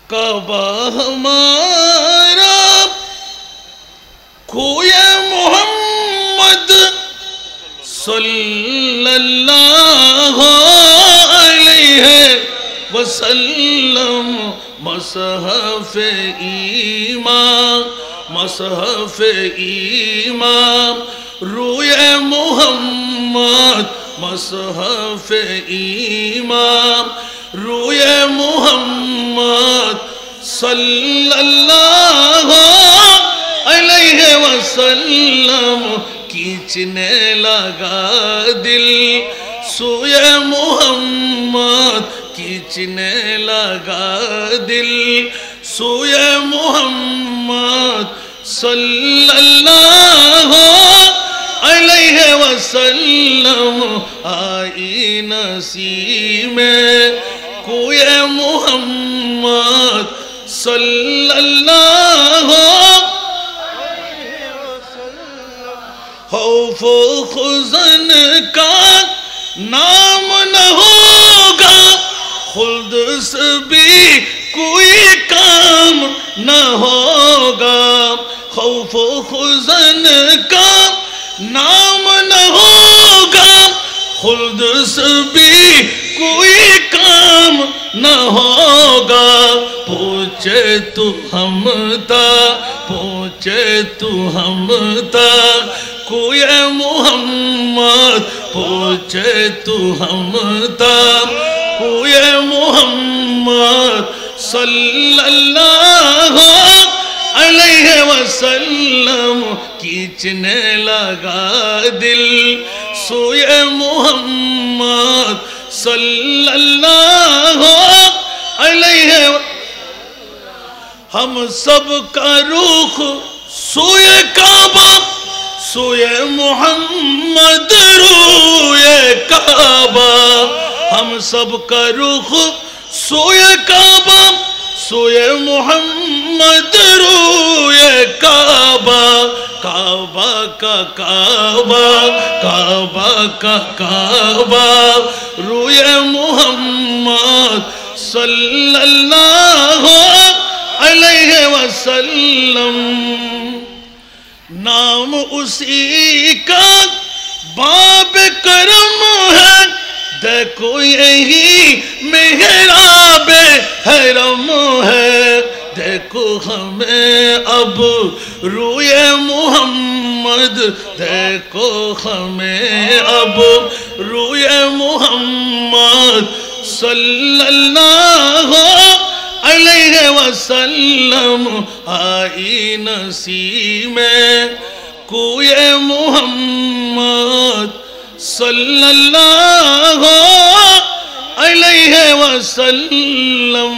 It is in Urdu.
کعبہ ہمارا کوئے محمد صلی اللہ علیہ وسلم مصحف ایمان مصحف ایمان روئے محمد مصحف ایمان روئے محمد صلی اللہ علیہ وسلم کھینچنے لگا دل سوئے محمد کھینچنے لگا دل سوئے محمد صلی اللہ علیہ وسلم آئی نسیم کوئے محمد صلی اللہ علیہ وسلم خوف و حزن کا نام نہ ہوگا خلد سے بھی کوئی کام نہ ہوگا خوف و حزن کا نام نہ ہوگا خلد سے بھی کوئی کام نہ ہوگا پوچھے تو ہم تا پوچھے تو ہم تا کوئی محمد پوچھے تو ہم تا کوئی محمد صلی اللہ علیہ وسلم کھینچنے لگا دل سوئے محمد صلی اللہ علیہ وسلم ہم سب کا رخ سوئے کعبہ سوئے محمد روئے کعبہ ہم سب کا رخ سوئے کعبہ سوئے محمد روئے کعبہ کعبہ کا کعبہ کعبہ کا کعبہ روئے محمد صلی اللہ علیہ وسلم نام اسی کا باب کرم ہے دیکھو یہی محراب حرم ہے دیکھو ہمیں اب روئے محمد دیکھو ہمیں اب روئے محمد صلی اللہ علیہ وسلم آئی نسیم کوئے محمد صلی اللہ علیہ وسلم